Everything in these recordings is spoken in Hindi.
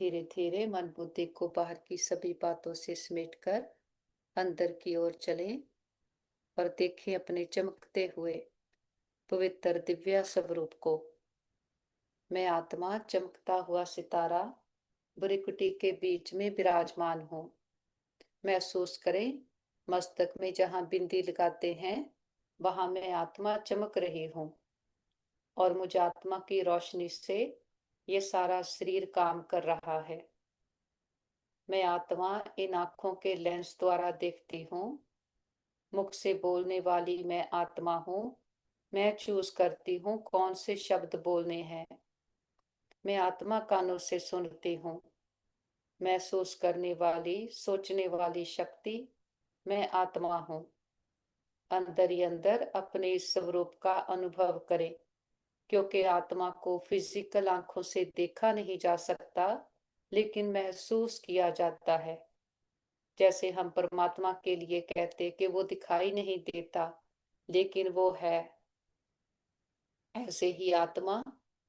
धीरे धीरे मन बुद्धि को बाहर की सभी बातों से समेटकर अंदर की ओर चलें और देखें अपने चमकते हुए पवित्र दिव्य स्वरूप को। मैं आत्मा चमकता हुआ सितारा भृकुटी के बीच में विराजमान हूँ। महसूस करें, मस्तक में जहाँ बिंदी लगाते हैं वहां मैं आत्मा चमक रही हूँ और मुझ आत्मा की रोशनी से ये सारा शरीर काम कर रहा है। मैं आत्मा इन आंखों के लेंस द्वारा देखती हूँ। मुख से बोलने वाली मैं आत्मा हूँ। मैं चूज करती हूँ कौन से शब्द बोलने हैं। मैं आत्मा कानों से सुनती हूँ। महसूस करने वाली सोचने वाली शक्ति मैं आत्मा हूँ। अंदर ही अंदर अपने इस स्वरूप का अनुभव करें, क्योंकि आत्मा को फिजिकल आंखों से देखा नहीं जा सकता, लेकिन महसूस किया जाता है। जैसे हम परमात्मा के लिए कहते कि वो दिखाई नहीं देता, लेकिन वो है। ऐसे ही आत्मा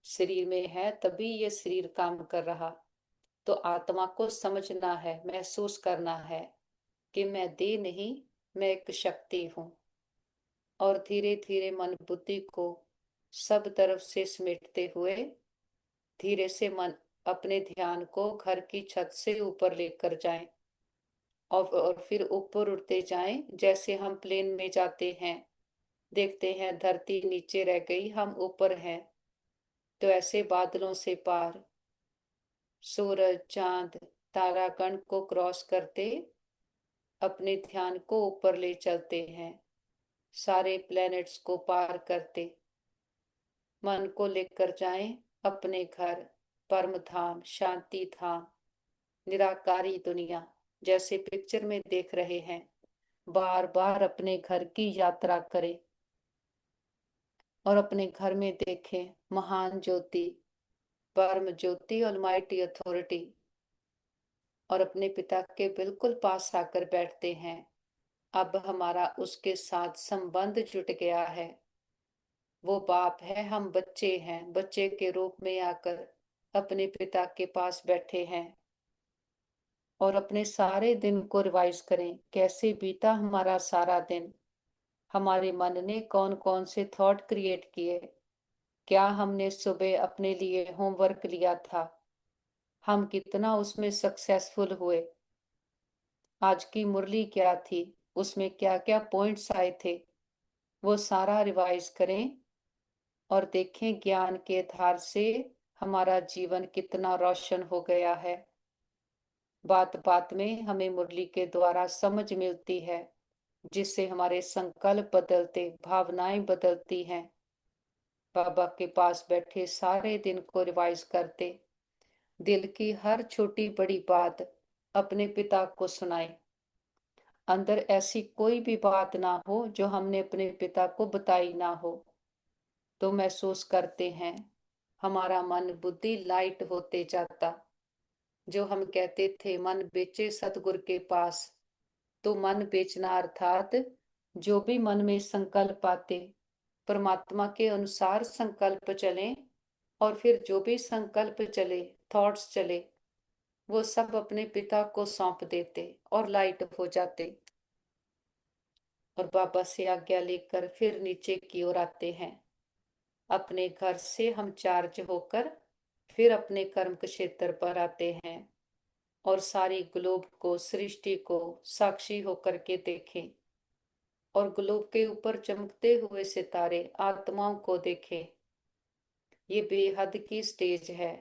शरीर में है, तभी ये शरीर काम कर रहा। तो आत्मा को समझना है, महसूस करना है कि मैं देह नहीं, मैं एक शक्ति हूँ। और धीरे धीरे मन बुद्धि को सब तरफ से समेटते हुए धीरे से मन अपने ध्यान को घर की छत से ऊपर लेकर जाएं और फिर ऊपर उड़ते जाएं। जैसे हम प्लेन में जाते हैं, देखते हैं धरती नीचे रह गई, हम ऊपर हैं। तो ऐसे बादलों से पार सूरज, चांद, तारागण को क्रॉस करते अपने ध्यान को ऊपर ले चलते हैं। सारे प्लैनेट्स को पार करते मन को लेकर जाएं अपने घर, परम धाम, शांति धाम, निराकारी दुनिया, जैसे पिक्चर में देख रहे हैं। बार बार अपने घर की यात्रा करें और अपने घर में देखें महान ज्योति, परम ज्योति, ऑलमाइटी अथॉरिटी। और अपने पिता के बिल्कुल पास आकर बैठते हैं। अब हमारा उसके साथ संबंध जुट गया है। वो बाप है, हम बच्चे हैं। बच्चे के रूप में आकर अपने पिता के पास बैठे हैं। और अपने सारे दिन को रिवाइज करें, कैसे बीता हमारा सारा दिन। हमारे मन ने कौन कौन से थॉट क्रिएट किए। क्या हमने सुबह अपने लिए होमवर्क लिया था, हम कितना उसमें सक्सेसफुल हुए। आज की मुरली क्या थी, उसमें क्या क्या पॉइंट्स आए थे, वो सारा रिवाइज करें और देखें ज्ञान के आधार से हमारा जीवन कितना रोशन हो गया है। बात बात में हमें मुरली के द्वारा समझ मिलती है, जिससे हमारे संकल्प बदलते, भावनाएं बदलती हैं। बाबा के पास बैठे सारे दिन को रिवाइज करते, दिल की हर छोटी बड़ी बात अपने पिता को सुनाए। अंदर ऐसी कोई भी बात ना हो जो हमने अपने पिता को बताई ना हो। तो महसूस करते हैं हमारा मन बुद्धि लाइट होते जाता। जो हम कहते थे मन बेचे सतगुरु के पास, तो मन बेचना अर्थात जो भी मन में संकल्प आते परमात्मा के अनुसार संकल्प चले, और फिर जो भी संकल्प चले, थॉट्स चले, वो सब अपने पिता को सौंप देते और लाइट हो जाते। और बाबा से आज्ञा लेकर फिर नीचे की ओर आते हैं। अपने घर से हम चार्ज होकर फिर अपने कर्म क्षेत्र पर आते हैं और सारी ग्लोब को, सृष्टि को साक्षी होकर के देखें। और ग्लोब के ऊपर चमकते हुए सितारे आत्माओं को देखें। ये बेहद की स्टेज है,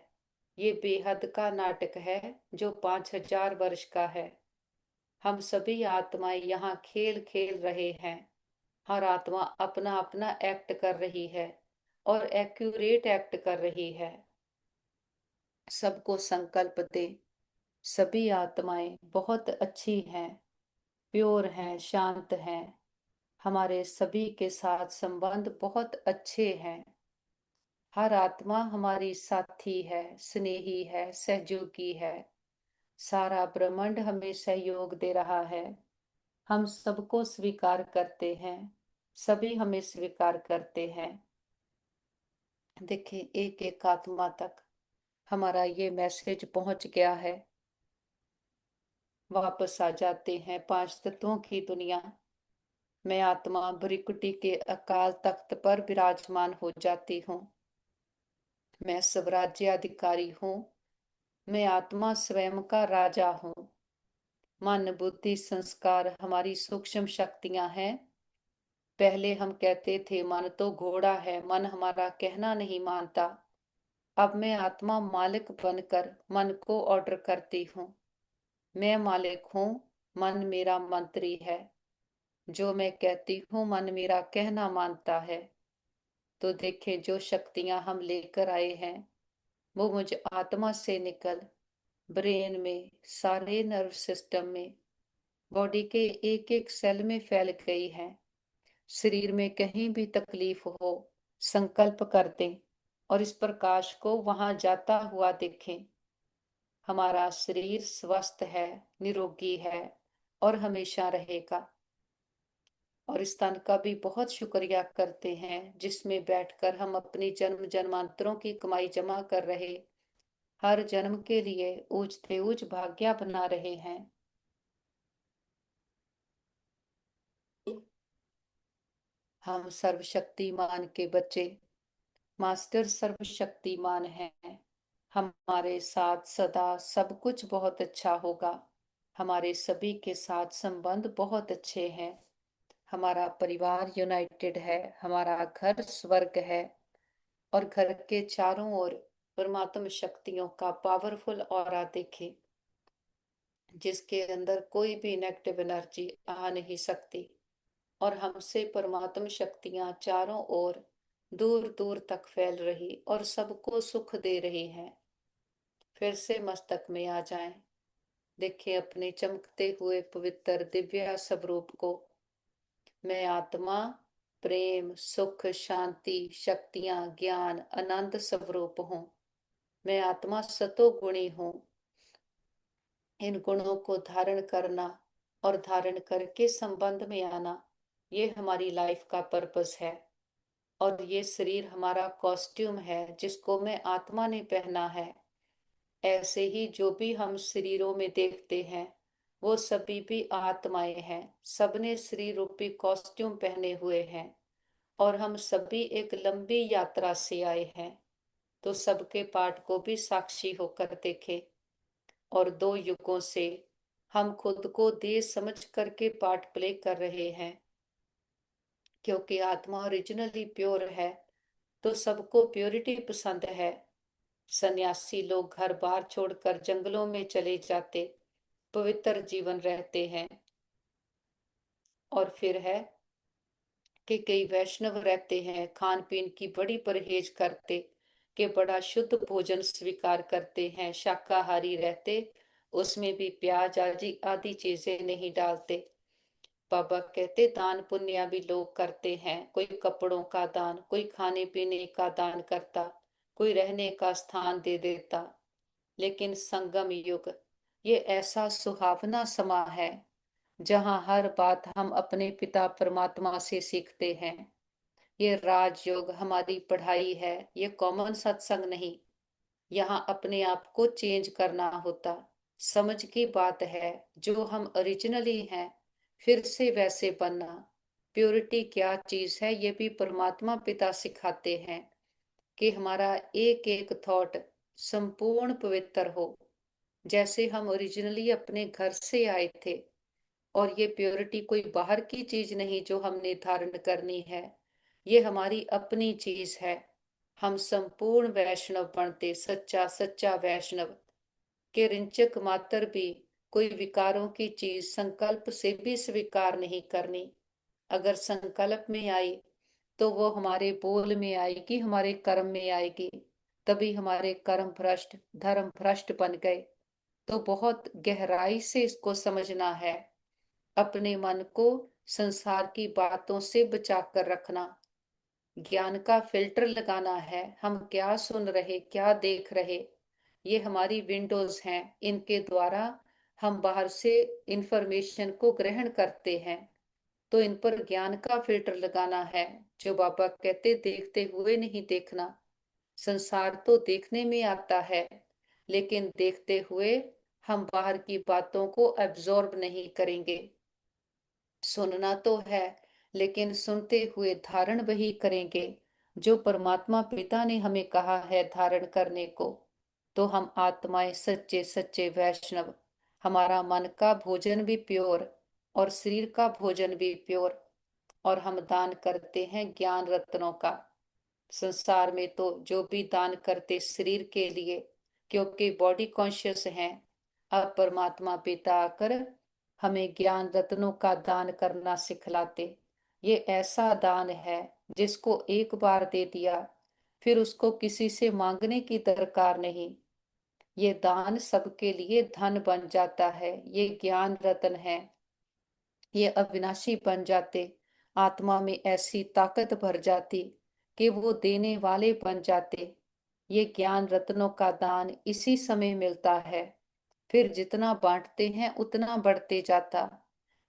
ये बेहद का नाटक है जो 5000 वर्ष का है। हम सभी आत्माएं यहाँ खेल खेल रहे हैं। हर आत्मा अपना अपना एक्ट कर रही है और एक्यूरेट एक्ट कर रही है। सबको संकल्प दे, सभी आत्माएं बहुत अच्छी हैं, प्योर हैं, शांत हैं। हमारे सभी के साथ संबंध बहुत अच्छे हैं। हर आत्मा हमारी साथी है, स्नेही है, सहयोगी है। सारा ब्रह्मांड हमें सहयोग दे रहा है। हम सबको स्वीकार करते हैं, सभी हमें स्वीकार करते हैं। देखिए, एक एक आत्मा तक हमारा ये मैसेज पहुंच गया है। वापस आ जाते हैं पांच तत्वों की दुनिया। मैं आत्मा भृकुटी के अकाल तख्त पर विराजमान हो जाती हूँ। मैं स्वराज्याधिकारी हूँ। मैं आत्मा स्वयं का राजा हूँ। मन बुद्धि संस्कार हमारी सूक्ष्म शक्तियां हैं। पहले हम कहते थे मन तो घोड़ा है, मन हमारा कहना नहीं मानता। अब मैं आत्मा मालिक बनकर मन को ऑर्डर करती हूँ। मैं मालिक हूँ, मन मेरा मंत्री है। जो मैं कहती हूँ मन मेरा कहना मानता है। तो देखें, जो शक्तियां हम लेकर आए हैं वो मुझ आत्मा से निकल ब्रेन में, सारे नर्व सिस्टम में, बॉडी के एक एक सेल में फैल गई है। शरीर में कहीं भी तकलीफ हो, संकल्प कर दें और इस प्रकाश को वहां जाता हुआ देखें। हमारा शरीर स्वस्थ है, निरोगी है और हमेशा रहेगा। और इस तन का भी बहुत शुक्रिया करते हैं जिसमें बैठकर हम अपनी जन्म जन्मांतरों की कमाई जमा कर रहे, हर जन्म के लिए ऊंचते ऊंच भाग्य बना रहे हैं। हम सर्वशक्तिमान के बच्चे, मास्टर सर्वशक्तिमान हैं। हमारे साथ सदा सब कुछ बहुत अच्छा होगा। हमारे सभी के साथ संबंध बहुत अच्छे हैं। हमारा परिवार यूनाइटेड है। हमारा घर स्वर्ग है। और घर के चारों ओर परमात्म शक्तियों का पावरफुल ऑरा देखें, जिसके अंदर कोई भी नेगेटिव एनर्जी आ नहीं सकती। और हमसे परमात्म शक्तियां चारों ओर दूर दूर तक फैल रही और सबको सुख दे रही हैं। फिर से मस्तक में आ जाएं। देखें अपने चमकते हुए पवित्र दिव्य स्वरूप को। मैं आत्मा प्रेम, सुख, शांति, शक्तियां, ज्ञान, आनंद स्वरूप हूँ। मैं आत्मा सतो गुणी हूँ। इन गुणों को धारण करना और धारण करके संबंध में आना, ये हमारी लाइफ का पर्पस है। और ये शरीर हमारा कॉस्ट्यूम है जिसको मैं आत्मा ने पहना है। ऐसे ही जो भी हम शरीरों में देखते हैं वो सभी भी आत्माएं हैं। सबने शरीर रूपी कॉस्ट्यूम पहने हुए हैं और हम सभी एक लंबी यात्रा से आए हैं। तो सबके पाठ को भी साक्षी होकर देखे। और दो युगों से हम खुद को देश समझ करके पार्ट प्ले कर रहे हैं, क्योंकि आत्मा ओरिजिनली प्योर है। तो सबको प्योरिटी पसंद है। सन्यासी लोग घर बार छोड़कर जंगलों में चले जाते, पवित्र जीवन रहते हैं। और फिर है कि कई वैष्णव रहते हैं, खान पीन की बड़ी परहेज करते, कि बड़ा शुद्ध भोजन स्वीकार करते हैं, शाकाहारी रहते, उसमें भी प्याज आदि आदि चीजें नहीं डालते। बाबा कहते दान पुण्य भी लोग करते हैं। कोई कपड़ों का दान, कोई खाने पीने का दान करता, कोई रहने का स्थान दे देता। लेकिन संगम युग ये ऐसा सुहावना समा है जहाँ हर बात हम अपने पिता परमात्मा से सीखते हैं। ये राजयोग हमारी पढ़ाई है, ये कॉमन सत्संग नहीं। यहाँ अपने आप को चेंज करना होता। समझ की बात है, जो हम ओरिजिनली हैं फिर से वैसे बनना। प्योरिटी क्या चीज है ये भी परमात्मा पिता सिखाते हैं, कि हमारा एक एक थॉट संपूर्ण पवित्र हो, जैसे हम ओरिजिनली अपने घर से आए थे। और ये प्योरिटी कोई बाहर की चीज नहीं जो हमने धारण करनी है, ये हमारी अपनी चीज है। हम संपूर्ण वैष्णव बनते, सच्चा सच्चा वैष्णव, के रिंचक मात्र भी कोई विकारों की चीज संकल्प से भी स्वीकार नहीं करनी। अगर संकल्प में आई तो वो हमारे बोल में आएगी, हमारे कर्म में आएगी। तभी हमारे कर्म भ्रष्ट, धर्म भ्रष्ट बन गए। तो बहुत गहराई से इसको समझना है। अपने मन को संसार की बातों से बचा कर रखना। ज्ञान का फिल्टर लगाना है। हम क्या सुन रहे, क्या देख रहे, ये हमारी विंडोज हैं। इनके द्वारा हम बाहर से इंफॉर्मेशन को ग्रहण करते हैं। तो इन पर ज्ञान का फिल्टर लगाना है। जो बाबा कहते देखते हुए नहीं देखना, संसार तो देखने में आता है, लेकिन देखते हुए हम बाहर की बातों को एब्जॉर्ब नहीं करेंगे। सुनना तो है, लेकिन सुनते हुए धारण वही करेंगे जो परमात्मा पिता ने हमें कहा है धारण करने को। तो हम आत्माएं सच्चे सच्चे वैष्णव, हमारा मन का भोजन भी प्योर और शरीर का भोजन भी प्योर। और हम दान करते हैं ज्ञान रत्नों का। संसार में तो जो भी दान करते शरीर के लिए, क्योंकि बॉडी कॉन्शियस हैं। अब परमात्मा पिता आकर हमें ज्ञान रत्नों का दान करना सिखलाते। ये ऐसा दान है जिसको एक बार दे दिया, फिर उसको किसी से मांगने की दरकार नहीं। ये दान सबके लिए धन बन जाता है। ये ज्ञान रत्न है, ये अविनाशी बन जाते। आत्मा में ऐसी ताकत भर जाती कि वो देने वाले बन जाते। ये ज्ञान रत्नों का दान इसी समय मिलता है। फिर जितना बांटते हैं उतना बढ़ते जाता।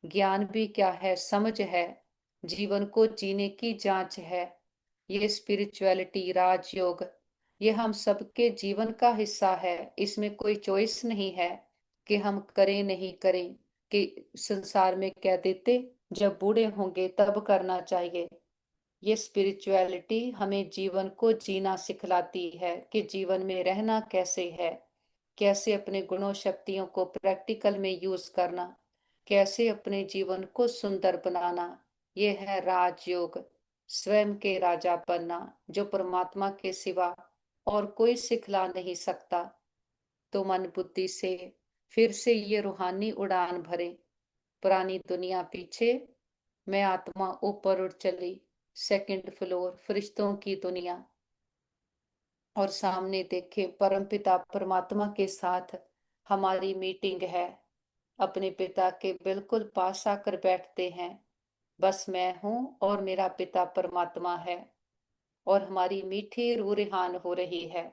ज्ञान भी क्या है? समझ है, जीवन को जीने की जांच है। ये स्पिरिचुअलिटी, राजयोग, ये हम सबके जीवन का हिस्सा है। इसमें कोई चॉइस नहीं है कि हम करें नहीं करें। कि संसार में कह देते जब बूढ़े होंगे तब करना चाहिए। ये स्पिरिचुअलिटी हमें जीवन को जीना सिखलाती है कि जीवन में रहना कैसे है, कैसे अपने गुणों शक्तियों को प्रैक्टिकल में यूज करना, कैसे अपने जीवन को सुंदर बनाना। ये है राजयोग, स्वयं के राजा बनना, जो परमात्मा के सिवा और कोई सिखला नहीं सकता। तो मन बुद्धि से फिर से ये रूहानी उड़ान भरे। पुरानी दुनिया पीछे, मैं आत्मा ऊपर उड़ चली, सेकंड फ्लोर फरिश्तों की दुनिया। और सामने देखे परमपिता परमात्मा के साथ हमारी मीटिंग है। अपने पिता के बिल्कुल पास आकर बैठते हैं। बस मैं हूँ और मेरा पिता परमात्मा है। और हमारी मीठी रूह रिहान हो रही है।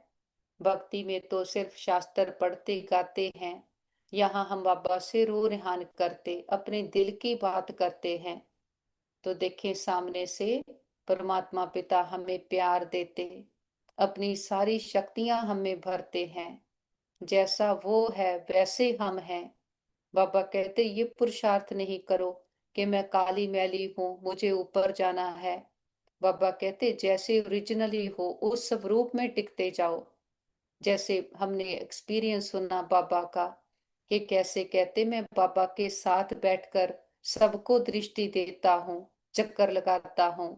भक्ति में तो सिर्फ शास्त्र पढ़ते गाते हैं। यहाँ हम बाबा से रूह रिहान करते, अपने दिल की बात करते हैं। तो देखें सामने से परमात्मा पिता हमें प्यार देते, अपनी सारी शक्तियां हमें भरते हैं। जैसा वो है वैसे हम हैं। बाबा कहते ये पुरुषार्थ नहीं करो कि मैं काली मैली हूं, मुझे ऊपर जाना है। बाबा कहते जैसे ओरिजिनली हो उस स्वरूप में टिकते जाओ। जैसे हमने एक्सपीरियंस सुना बाबा का, कि कैसे कहते मैं बाबा के साथ बैठकर सबको दृष्टि देता हूँ, चक्कर लगाता हूँ।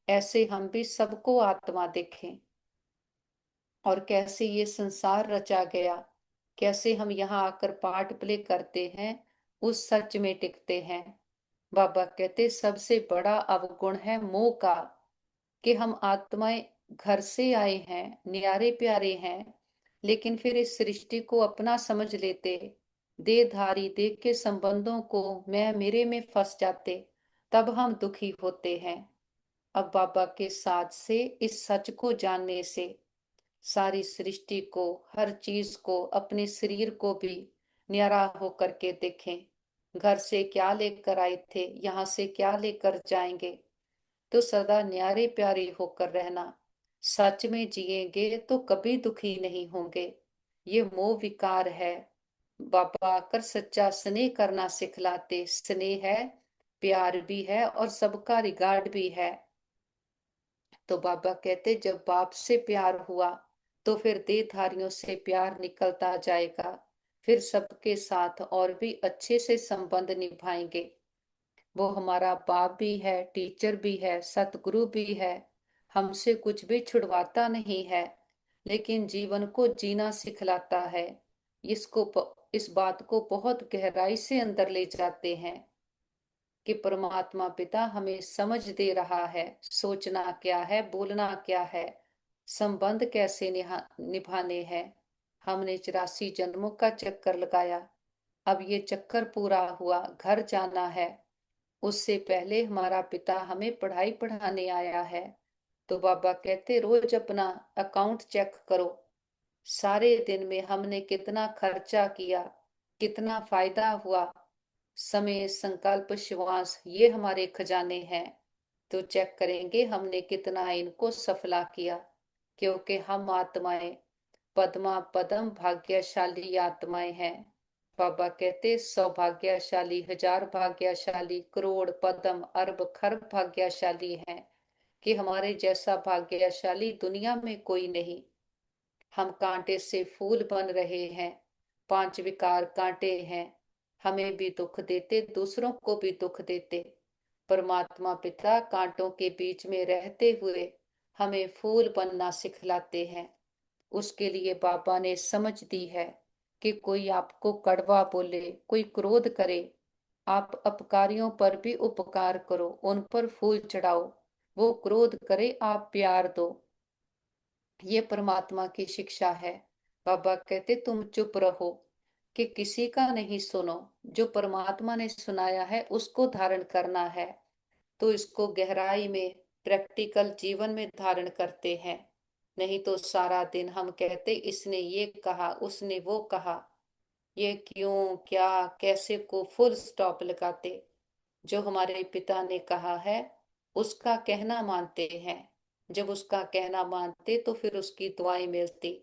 ऐसे हम भी सबको आत्मा देखें। और कैसे ये संसार रचा गया, कैसे हम यहाँ आकर पार्ट प्ले करते हैं, उस सच में टिकते हैं। बाबा कहते सबसे बड़ा अवगुण है मोह का, कि हम आत्माएं घर से आए हैं, न्यारे प्यारे हैं, लेकिन फिर इस सृष्टि को अपना समझ लेते, देहधारी देह के संबंधों को मैं मेरे में फंस जाते, तब हम दुखी होते हैं। अब बाबा के साथ से इस सच को जानने से सारी सृष्टि को, हर चीज को, अपने शरीर को भी न्यारा होकर के देखें। घर से क्या लेकर आए थे, यहाँ से क्या लेकर जाएंगे। तो सदा न्यारे प्यारे होकर रहना। सच में जिएंगे तो कभी दुखी नहीं होंगे। ये मोह विकार है। बाबा आकर सच्चा स्नेह करना सिखलाते। स्नेह है, प्यार भी है और सबका रिगार्ड भी है। तो बाबा कहते जब बाप से प्यार हुआ तो फिर देहधारियों से प्यार निकलता जाएगा। फिर सबके साथ और भी अच्छे से संबंध निभाएंगे। वो हमारा बाप भी है, टीचर भी है, सतगुरु भी है। हमसे कुछ भी छुड़वाता नहीं है, लेकिन जीवन को जीना सिखलाता है। इस बात को बहुत गहराई से अंदर ले जाते हैं कि परमात्मा पिता हमें समझ दे रहा है, सोचना क्या है, बोलना क्या है, संबंध कैसे निभाने हैं। हमने 84 जन्मों का चक्कर लगाया, अब ये चक्कर पूरा हुआ, घर जाना है। उससे पहले हमारा पिता हमें पढ़ाई पढ़ाने आया है। तो बाबा कहते रोज अपना अकाउंट चेक करो, सारे दिन में हमने कितना खर्चा किया, कितना फायदा हुआ। समय, संकल्प, श्वास, ये हमारे खजाने हैं। तो चेक करेंगे हमने कितना इनको सफला किया। क्योंकि हम आत्माएं पद्मा पदम भाग्यशाली आत्माएं हैं। बाबा कहते सौभाग्यशाली, हजार भाग्यशाली, करोड़ पदम अरब खरब भाग्यशाली हैं कि हमारे जैसा भाग्यशाली दुनिया में कोई नहीं। हम कांटे से फूल बन रहे हैं। पांच विकार कांटे हैं, हमें भी दुख देते, दूसरों को भी दुख देते। परमात्मा पिता कांटों के बीच में रहते हुए हमें फूल बनना सिखलाते हैं। उसके लिए बाबा ने समझ दी है कि कोई आपको कड़वा बोले, कोई क्रोध करे, आप अपकारियों पर भी उपकार करो, उन पर फूल चढ़ाओ। वो क्रोध करे, आप प्यार दो। ये परमात्मा की शिक्षा है। बाबा कहते तुम चुप रहो कि किसी का नहीं सुनो, जो परमात्मा ने सुनाया है उसको धारण करना है। तो इसको गहराई में प्रैक्टिकल जीवन में धारण करते हैं। नहीं तो सारा दिन हम कहते इसने ये कहा, उसने वो कहा, ये क्यों क्या कैसे को फुल स्टॉप लगाते। जो हमारे पिता ने कहा है उसका कहना मानते हैं। जब उसका कहना मानते तो फिर उसकी दुआएं मिलती।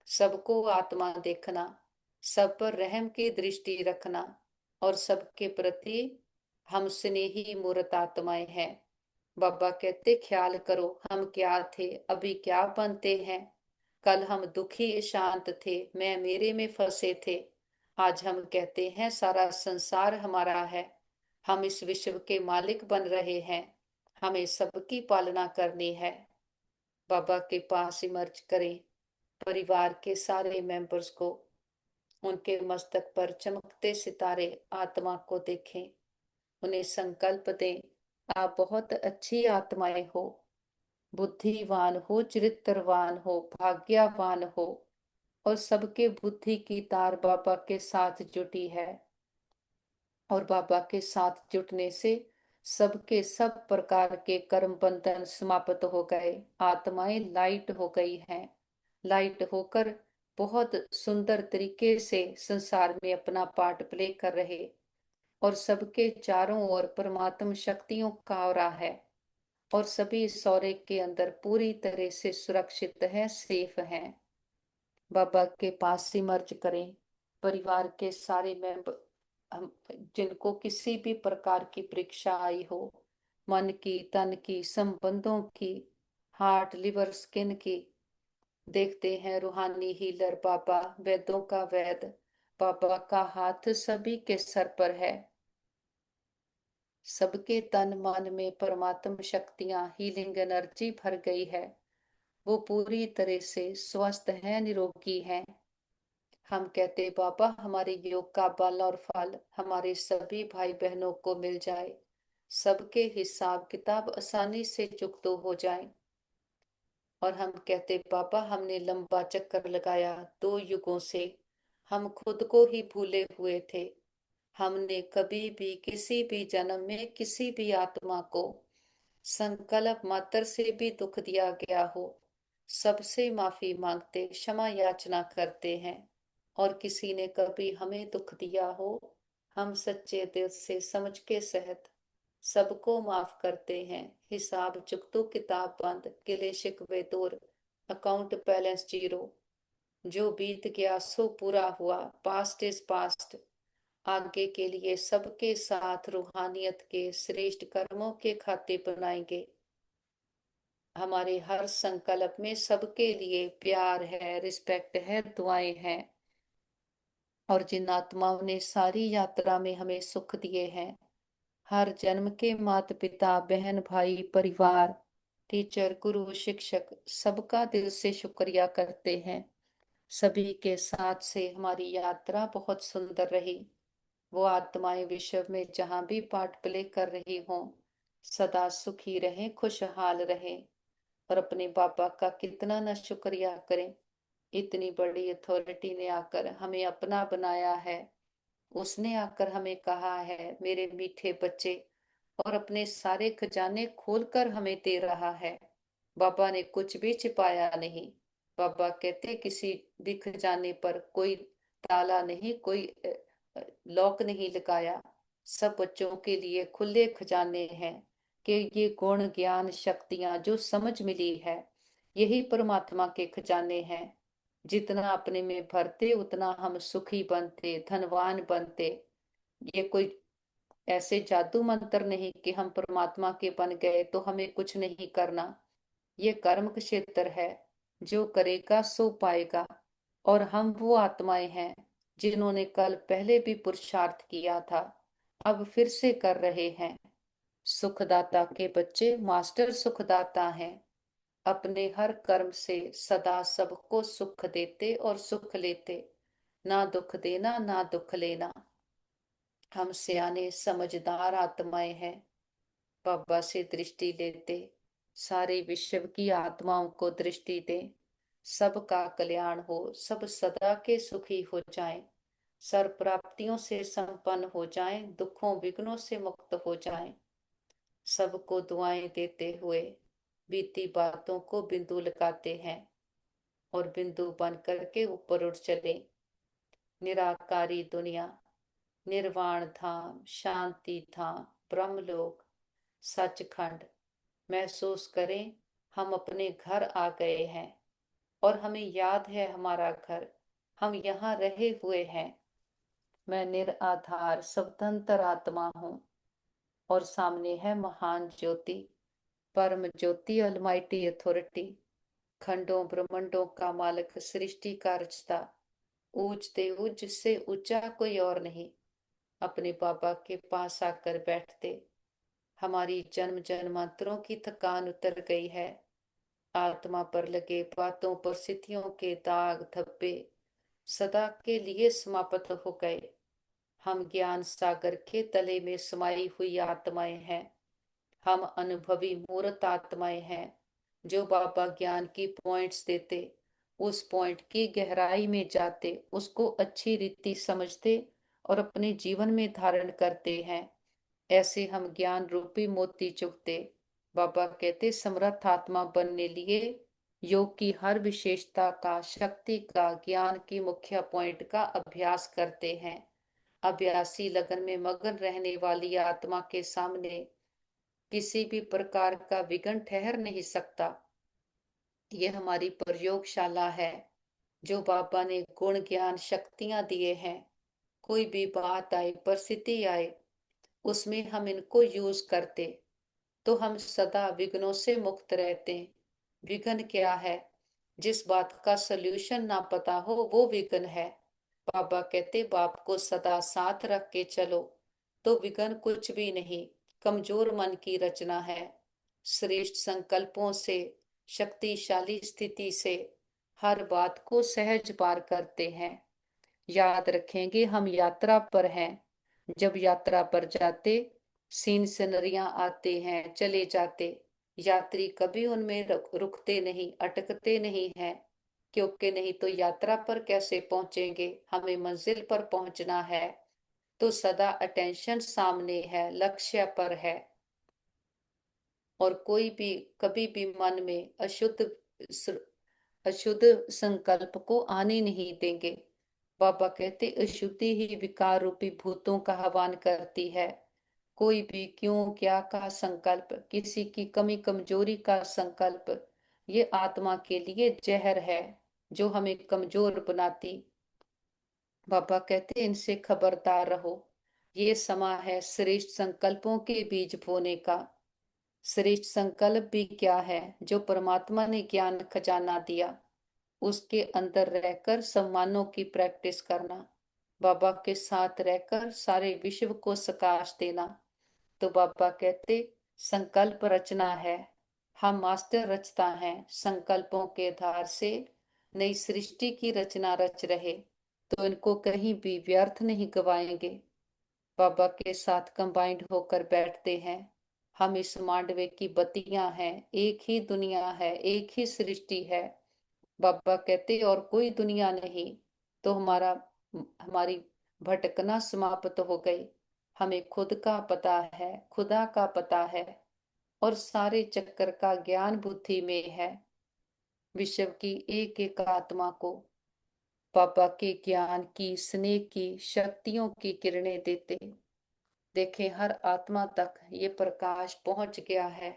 सबको आत्मा देखना, सब पर रहम की दृष्टि रखना और सबके प्रति हम स्नेही मूर्त आत्माएं हैं। बाबा कहते ख्याल करो हम क्या थे, अभी क्या बनते हैं। कल हम दुखी शांत थे, मैं मेरे में फंसे थे। आज हम कहते हैं सारा संसार हमारा है, हम इस विश्व के मालिक बन रहे हैं, हमें सबकी पालना करनी है। बाबा के पास इमर्ज करें, परिवार के सारे मेंबर्स को, उनके मस्तक पर चमकते सितारे आत्मा को देखें, उन्हें संकल्प दें आप बहुत अच्छी आत्माएं हो, बुद्धिवान हो, चरित्रवान हो, भाग्यवान हो। और सबके बुद्धि की तार बाबा के साथ जुटी है। और बाबा के साथ जुटने से सबके सब प्रकार के कर्म बंधन समाप्त हो गए। आत्माएं लाइट हो गई हैं। लाइट होकर बहुत सुंदर तरीके से संसार में अपना पार्ट प्ले कर रहे। और सबके चारों ओर परमात्म शक्तियों का औरा है। और सभी इस औरे के अंदर पूरी तरह से सुरक्षित है, सेफ हैं। बाबा के पास ही मर्ज करें, परिवार के सारे मेंबर, हम जिनको किसी भी प्रकार की परीक्षा आई हो, मन की, तन की, संबंधों की, हार्ट लिवर स्किन की, देखते हैं रूहानी हीलर बाबा, वेदों का वेद बाबा का हाथ सभी के सर पर है। सबके तन मन में परमात्म शक्तियां, हीलिंग एनर्जी भर गई है। वो पूरी तरह से स्वस्थ है, निरोगी है। हम कहते बाबा हमारे योग का बल और फल हमारे सभी भाई बहनों को मिल जाए, सबके हिसाब किताब आसानी से चुकतो हो जाए। और हम कहते बाबा हमने लंबा चक्कर लगाया 2 युगों से, हम खुद को ही भूले हुए थे। हमने कभी भी किसी भी जन्म में किसी भी आत्मा को संकल्प मात्र से भी दुख दिया गया हो, सबसे माफी मांगते, क्षमा याचना करते हैं। और किसी ने कभी हमें दुख दिया हो, हम सच्चे दिल से समझ के सहित सबको माफ करते हैं। हिसाब चुकतो किताब बंद, गिले शिकवे दूर, अकाउंट बैलेंस जीरो। जो बीत गया सो पूरा हुआ, पास्ट इज पास्ट। आगे के लिए सबके साथ रूहानियत के श्रेष्ठ कर्मों के खाते बनाएंगे। हमारे हर संकल्प में सबके लिए प्यार है, रिस्पेक्ट है, दुआएं हैं। और जिन आत्माओं ने सारी यात्रा में हमें सुख दिए हैं, हर जन्म के माता पिता बहन भाई परिवार टीचर गुरु शिक्षक सबका दिल से शुक्रिया करते हैं। सभी के साथ से हमारी यात्रा बहुत सुंदर रही। वो आत्माएं विश्व में जहां भी पार्ट प्ले कर रही हों, सदा सुखी रहें, खुशहाल रहें। और अपने बाबा का कितना न शुक्रिया करें। इतनी बड़ी अथॉरिटी ने आकर हमें अपना बनाया है। उसने आकर हमें कहा है मेरे मीठे बच्चे, और अपने सारे खजाने खोलकर हमें दे रहा है। बाबा ने कुछ भी छिपाया नहीं। बाबा कहते किसी भी खजाने पर कोई ताला नहीं, कोई लॉक नहीं लगाया। सब बच्चों के लिए खुले खजाने हैं कि ये गुण ज्ञान शक्तियां जो समझ मिली है, यही परमात्मा के खजाने हैं। जितना अपने में भरते उतना हम सुखी बनते, धनवान बनते। ये कोई ऐसे जादू मंत्र नहीं कि हम परमात्मा के बन गए तो हमें कुछ नहीं करना। ये कर्म क्षेत्र है, जो करेगा सो पाएगा। और हम वो आत्माएं हैं जिन्होंने कल पहले भी पुरुषार्थ किया था, अब फिर से कर रहे हैं। सुखदाता के बच्चे मास्टर सुखदाता हैं। अपने हर कर्म से सदा सबको सुख देते और सुख लेते। ना दुख देना ना दुख लेना। हम सियाने समझदार आत्माएं हैं। बाबा से दृष्टि लेते, सारे विश्व की आत्माओं को दृष्टि दें। सबका कल्याण हो, सब सदा के सुखी हो जाएं, सर्व प्राप्तियों से संपन्न हो जाएं, दुखों विघ्नों से मुक्त हो जाएं। सबको दुआएं देते हुए बीती बातों को बिंदु लगाते हैं और बिंदु बन करके ऊपर उठ चले। निराकारी दुनिया, निर्वाण धाम, शांति धाम, ब्रह्मलोक, सचखंड महसूस करें। हम अपने घर आ गए हैं और हमें याद है हमारा घर, हम यहाँ रहे हुए हैं। मैं निराधार स्वतंत्र आत्मा हूँ और सामने है महान ज्योति, परम ज्योति, अलमाइटी अथॉरिटी, खंडों ब्रह्मांडों का मालिक, सृष्टि का रचता, ऊंचते ऊंच से ऊंचा कोई और नहीं। अपने बाबा के पास आकर बैठते, हमारी जन्म जन्मांतरों की थकान उतर गई है। आत्मा पर लगे बातों पर स्थितियों के दाग धब्बे सदा के लिए समाप्त हो गए। हम ज्ञान सागर के तले में समाई हुई आत्माएं हैं। हम अनुभवी मूर्त आत्माएं हैं, जो बाबा ज्ञान की पॉइंट्स देते, उस पॉइंट की गहराई में जाते, उसको अच्छी रीति समझते और अपने जीवन में धारण करते हैं। ऐसे हम ज्ञान रूपी मोती चुगते। बाबा कहते समर्थ आत्मा बनने लिए योग की हर विशेषता का, शक्ति का, ज्ञान की मुख्य पॉइंट का अभ्यास करते हैं। अभ्यासी लगन में मगन रहने वाली आत्मा के सामने किसी भी प्रकार का विघ्न ठहर नहीं सकता। ये हमारी प्रयोगशाला है, जो बाबा ने गुण ज्ञान शक्तियां दिए हैं। कोई भी बात आए, परिस्थिति आए, उसमें हम इनको यूज करते तो हम सदा विघ्नों से मुक्त रहते हैं। विघ्न क्या है? जिस बात का सल्यूशन ना पता हो वो विघ्न है। बाबा कहते बाप को सदा साथ रख के चलो तो विघ्न कुछ भी नहीं, कमजोर मन की रचना है। श्रेष्ठ संकल्पों से, शक्तिशाली स्थिति से हर बात को सहज पार करते हैं। याद रखेंगे हम यात्रा पर हैं। जब यात्रा पर जाते, सीन सिनरियां आते हैं, चले जाते, यात्री कभी उनमें रुकते नहीं, अटकते नहीं हैं। क्योंकि नहीं तो यात्रा पर कैसे पहुंचेंगे? हमें मंजिल पर पहुंचना है तो सदा अटेंशन सामने है, लक्ष्य पर है। और कोई भी कभी भी मन में अशुद्ध संकल्प को आने नहीं देंगे। बाबा कहते अशुद्धि ही विकार रूपी भूतों का आह्वान करती है। कोई भी क्यों क्या का संकल्प, किसी की कमी कमजोरी का संकल्प, ये आत्मा के लिए जहर है, जो हमें कमजोर बनाती। बाबा कहते इनसे खबरदार रहो। ये समा है श्रेष्ठ संकल्पों के बीज बोने का। श्रेष्ठ संकल्प भी क्या है? जो परमात्मा ने ज्ञान खजाना दिया, उसके अंदर रहकर सम्मानों की प्रैक्टिस करना, बाबा के साथ रहकर सारे विश्व को सकाश देना। तो बाबा कहते संकल्प रचना है। हम मास्टर रचता हैं, संकल्पों के धार से नई सृष्टि की रचना रच रहे, तो इनको कहीं भी व्यर्थ नहीं गवाएंगे। बाबा के साथ कंबाइंड होकर बैठते हैं। हम इस मांडवे की बत्तियां हैं, एक ही दुनिया है, एक ही सृष्टि है। बाबा कहते और कोई दुनिया नहीं, तो हमारी भटकना समाप्त हो गई। हमें खुद का पता है, खुदा का पता है और सारे चक्कर का ज्ञान बुद्धि में है। विश्व की एक एक आत्मा को बाबा के ज्ञान की, स्नेह की, शक्तियों की किरणें देते। देखें हर आत्मा तक ये प्रकाश पहुंच गया है।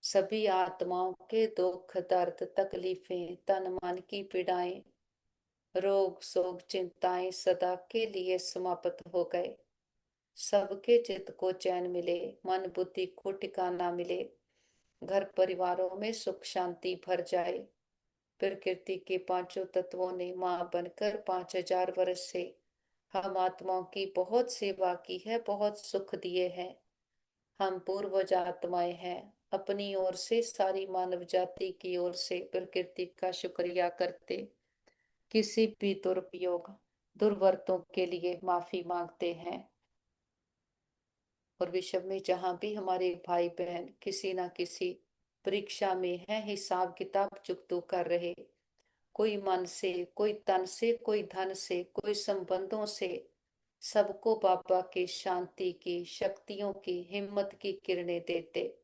सभी आत्माओं के दुख दर्द तकलीफें तन मन की पीड़ाएं रोग शोक चिंताएं सदा के लिए समाप्त हो गए। सबके चित्त को चैन मिले, मन बुद्धि को ठिकाना मिले, घर परिवारों में सुख शांति भर जाए। प्रकृति के पांचों तत्वों ने मां बनकर 5000 वर्ष से हम आत्माओं की बहुत सेवा की है, बहुत सुख दिए हैं। हम पूर्वज आत्माएं हैं। अपनी ओर से सारी मानव जाति की ओर से प्रकृति का शुक्रिया करते, किसी भी दुरुपयोग दुर्वर्तों के लिए माफी मांगते हैं। और विश्व में जहां भी हमारे भाई बहन किसी ना किसी परीक्षा में है, हिसाब किताब चुकतो कर रहे, कोई मन से, कोई तन से, कोई धन से, कोई संबंधों से, सबको बाबा की शांति की, शक्तियों की, हिम्मत की किरणें देते।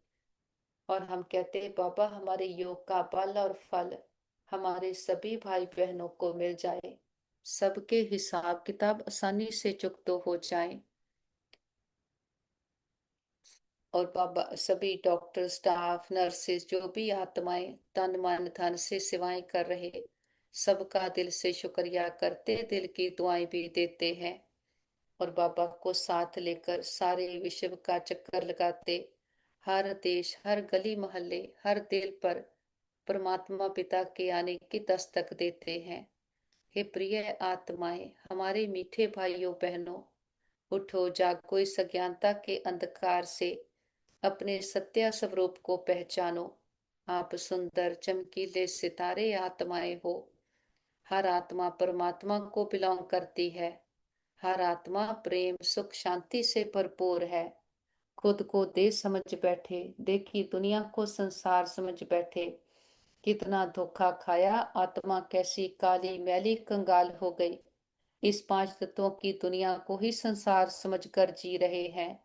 और हम कहते बाबा हमारे योग का बल और फल हमारे सभी भाई बहनों को मिल जाए, सबके हिसाब किताब आसानी से चुकतो हो जाए। और बाबा सभी डॉक्टर स्टाफ नर्सेस जो भी आत्माएं तन मन धन से सेवाएं कर रहे, सबका दिल से शुक्रिया करते, दिल की दुआएं भी देते हैं। और बाबा को साथ लेकर सारे विश्व का चक्कर लगाते, हर देश हर गली मोहल्ले हर दिल पर परमात्मा पिता के आने की दस्तक देते हैं। हे प्रिय आत्माएं, हमारे मीठे भाइयों बहनों, उठो जागो, इस अज्ञानता के अंधकार से अपने सत्य स्वरूप को पहचानो। आप सुंदर चमकीले सितारे आत्माएं हो। हर आत्मा परमात्मा को बिलोंग करती है। हर आत्मा प्रेम सुख शांति से भरपूर है। खुद को देश समझ बैठे, देखी दुनिया को संसार समझ बैठे। कितना धोखा खाया, आत्मा कैसी काली मैली कंगाल हो गई। इस पांच तत्वों की दुनिया को ही संसार समझकर जी रहे हैं।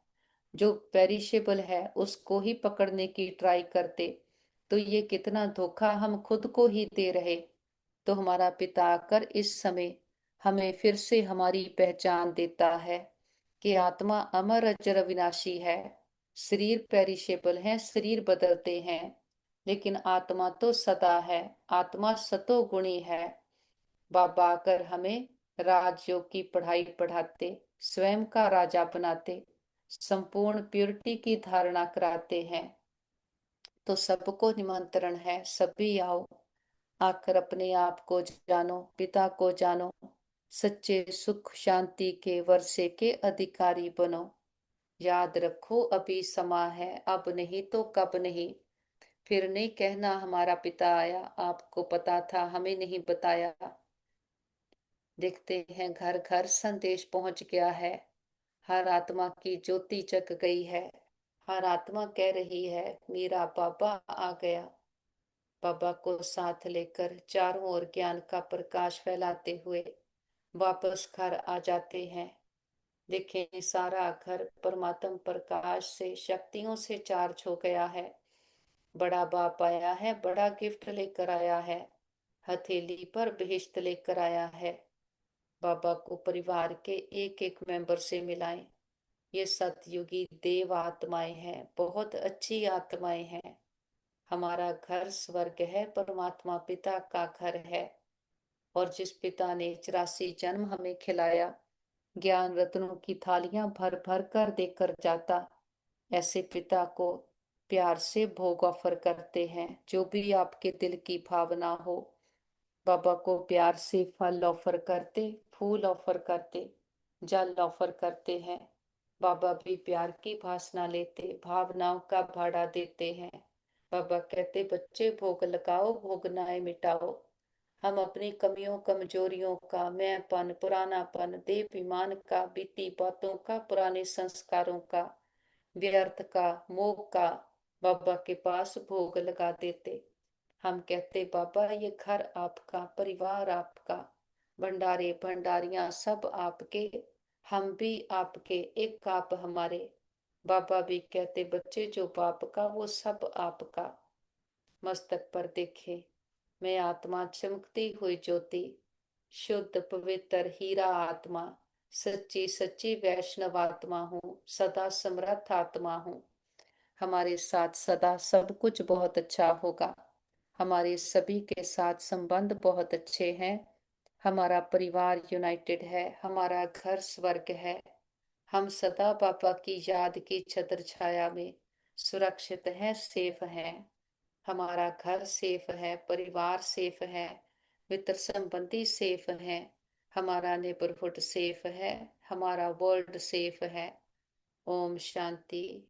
जो पेरिशेबल है उसको ही पकड़ने की ट्राई करते, तो ये कितना धोखा हम खुद को ही दे रहे। तो हमारा पिता आकर इस समय हमें फिर से हमारी पहचान देता है कि आत्मा अमर अजर अविनाशी है। शरीर पेरिशेबल है, शरीर बदलते हैं, लेकिन आत्मा तो सदा है। आत्मा सतो गुणी है। बाबा आकर हमें राजयोग की पढ़ाई पढ़ाते, स्वयं का राजा बनाते, संपूर्ण प्योरिटी की धारणा कराते हैं। तो सबको निमंत्रण है, सभी आओ, आकर अपने आप को जानो, पिता को जानो, सच्चे सुख शांति के वर्षे के अधिकारी बनो। याद रखो अभी समा है, अब नहीं तो कब नहीं। फिर नहीं कहना हमारा पिता आया, आपको पता था हमें नहीं बताया। देखते हैं घर घर संदेश पहुंच गया है। हर आत्मा की ज्योति जग गई है। हर आत्मा कह रही है मेरा बाबा आ गया। बाबा को साथ लेकर चारों ओर ज्ञान का प्रकाश फैलाते हुए वापस घर आ जाते हैं। देखें सारा घर परमात्म प्रकाश से शक्तियों से चार्ज हो गया है। बड़ा बाप आया है, बड़ा गिफ्ट लेकर आया है, हथेली पर बेहिश्त लेकर आया है। बाबा को परिवार के एक एक मेंबर से मिलाएं। ये सतयुगी देव आत्माएं हैं, बहुत अच्छी आत्माएं हैं। हमारा घर स्वर्ग है, परमात्मा पिता का घर है। और जिस पिता ने 84 जन्म हमें खिलाया, ज्ञान रत्नों की थालियां भर भर कर देकर जाता, ऐसे पिता को प्यार से भोग ऑफर करते हैं। जो भी आपके दिल की भावना हो, बाबा को प्यार से फल ऑफर करते, फूल ऑफर करते, जल ऑफर करते हैं। बाबा भी प्यार की भाषणा लेते, भावनाओं का भाड़ा देते हैं। बाबा कहते बच्चे भोग लगाओ, भोगनाएं मिटाओ। हम अपनी कमियों कमजोरियों का, मैंपन पुरानापन देहाभिमान का, बीती बातों का, पुराने संस्कारों का, व्यर्थ का, मोह का बाबा के पास भोग लगा देते। हम कहते बाबा ये घर आपका, परिवार आपका, भंडारे भंडारियां सब आपके, हम भी आपके, एक आप हमारे। बाबा भी कहते बच्चे जो बाप का वो सब आपका। मस्तक पर देखे मैं आत्मा चमकती हुई ज्योति, शुद्ध पवित्र हीरा आत्मा, सच्ची सच्ची वैष्णव आत्मा हूँ, सदा समर्थ आत्मा हूँ। हमारे साथ सदा सब कुछ बहुत अच्छा होगा। हमारे सभी के साथ संबंध बहुत अच्छे हैं। हमारा परिवार यूनाइटेड है, हमारा घर स्वर्ग है। हम सदा पापा की याद की छत्र छाया में सुरक्षित हैं, सेफ हैं। हमारा घर सेफ है, परिवार सेफ है, मित्र संबंधी सेफ हैं। हमारा नेबरहुड सेफ है, हमारा वर्ल्ड सेफ है। ओम शांति।